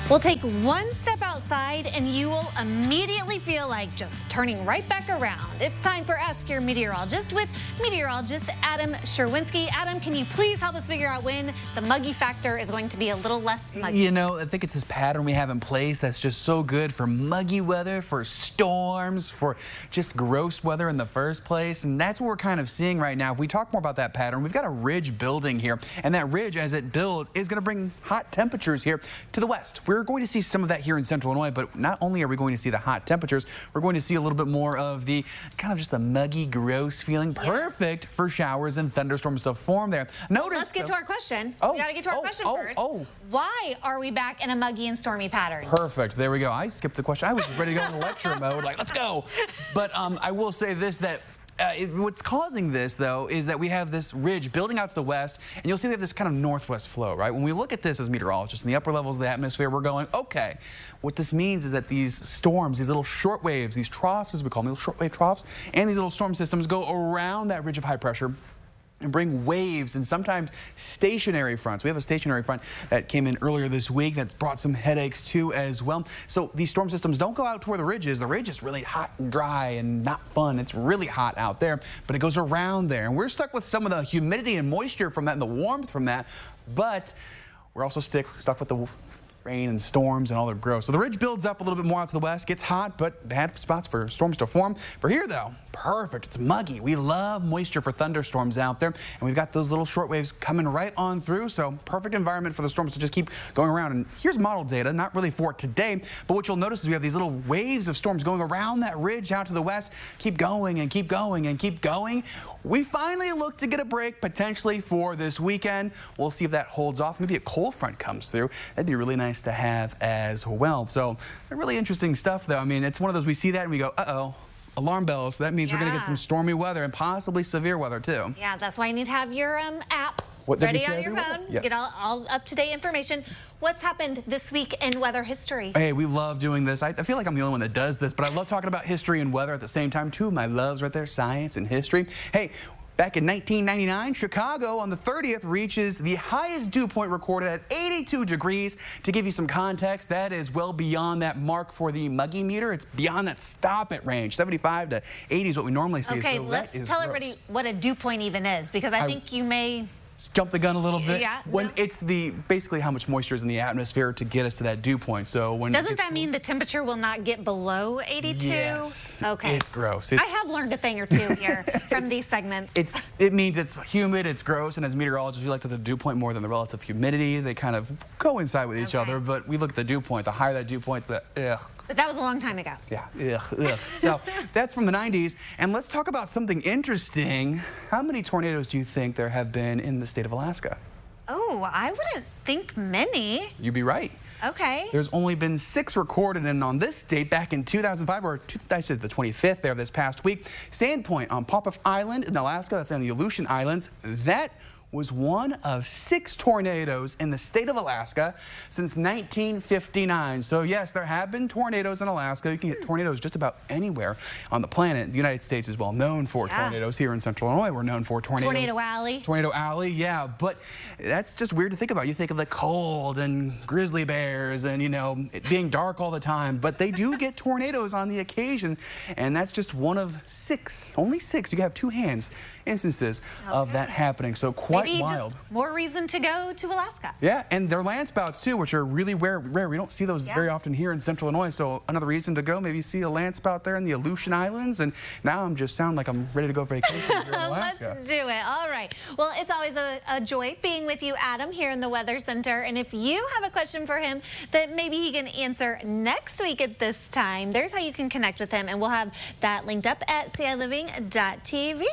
We'll take one step outside and you will immediately feel like just turning right back around. It's time for Ask Your Meteorologist with meteorologist Adam Sherwinski. Adam, can you please help us figure out when the muggy factor is going to be a little less muggy? You know, I think it's this pattern we have in place that's just so good for muggy weather, for storms, for just gross weather in the first place. And that's what we're kind of seeing right now. If we talk more about that pattern, we've got a ridge building here. And that ridge, as it builds, is going to bring hot temperatures here to the west. We're going to see some of that here in central Illinois, but not only are we going to see the hot temperatures, we're going to see a little bit more of the kind of just the muggy, gross feeling. Perfect for showers and thunderstorms to form there. Notice. Let's get to our question. We got to get to our question first. Why are we back in a muggy and stormy pattern? Perfect. There we go. I skipped the question. I was ready to go in lecture mode, like, let's go. But I will say this, that what's causing this, though, is that we have this ridge building out to the west, and you'll see we have this kind of northwest flow, right? When we look at this as meteorologists in the upper levels of the atmosphere, we're going, okay, what this means is that these storms, these little short waves, these troughs, as we call them, little short wave troughs, and these little storm systems go around that ridge of high pressure and bring waves and sometimes stationary fronts. We have a stationary front that came in earlier this week that's brought some headaches too as well. So these storm systems don't go out to where the ridge is. The ridge is really hot and dry and not fun. It's really hot out there, but it goes around there. And we're stuck with some of the humidity and moisture from that and the warmth from that, but we're also stuck with the rain and storms and all their growth. So the ridge builds up a little bit more out to the west, gets hot, but bad spots for storms to form. For here, though, perfect. It's muggy. We love moisture for thunderstorms out there, and we've got those little short waves coming right on through, so perfect environment for the storms to just keep going around. And here's model data, not really for today, but what you'll notice is we have these little waves of storms going around that ridge out to the west, keep going and keep going and keep going. We finally look to get a break potentially for this weekend. We'll see if that holds off. Maybe a cold front comes through. That'd be really nice to have as well. So really interesting stuff, though. I mean, it's one of those, we see that and we go, uh-oh, alarm bells. So that means we're going to get some stormy weather and possibly severe weather, too. Yeah, that's why you need to have your app ready on your phone. Yes. Get all up-to-date information. What's happened this week in weather history? Hey, we love doing this. I feel like I'm the only one that does this, but I love talking about history and weather at the same time. Two of my loves right there, science and history. Hey, back in 1999, Chicago on the 30th reaches the highest dew point recorded at 82 degrees. To give you some context, that is well beyond that mark for the muggy meter. It's beyond that stop-it range. 75 to 80 is what we normally see. Okay, so let's tell everybody what a dew point even is, because I think you may jump the gun a little bit. Yeah. When it's basically how much moisture is in the atmosphere to get us to that dew point. So when doesn't that mean the temperature will not get below 82? Yes. Okay. It's gross. I have learned a thing or two here from these segments. It means it's humid, it's gross, and as meteorologists, we like the dew point more than the relative humidity. They kind of coincide with each other, but we look at the dew point. The higher that dew point, the ugh. But that was a long time ago. Yeah, ugh. So that's from the 90s. And let's talk about something interesting. How many tornadoes do you think there have been in the state of Alaska? Oh, I wouldn't think many. You'd be right. Okay. There's only been 6 recorded, and on this date, back in 2005, or I said the 25th there this past week, Sandpoint on Popoff Island in Alaska, that's on the Aleutian Islands, that was one of 6 tornadoes in the state of Alaska since 1959. So yes, there have been tornadoes in Alaska. You can get tornadoes just about anywhere on the planet. The United States is well known for tornadoes. Here in central Illinois, we're known for tornadoes. Tornado Alley. Tornado Alley, yeah. But that's just weird to think about. You think of the cold and grizzly bears and, you know, it being dark all the time. But they do get tornadoes on the occasion. And that's just one of 6, only 6. You can have 2 hands instances of that happening. So quite Maybe wild. Just more reason to go to Alaska. Yeah, and they're landspouts too, which are really rare. We don't see those very often here in central Illinois. So another reason to go, maybe see a landspout there in the Aleutian Islands. And now I'm just sound like I'm ready to go vacation here in Alaska. Let's do it. All right. Well, it's always a joy being with you, Adam, here in the Weather Center. And if you have a question for him that maybe he can answer next week at this time, there's how you can connect with him. And we'll have that linked up at ciLiving.tv.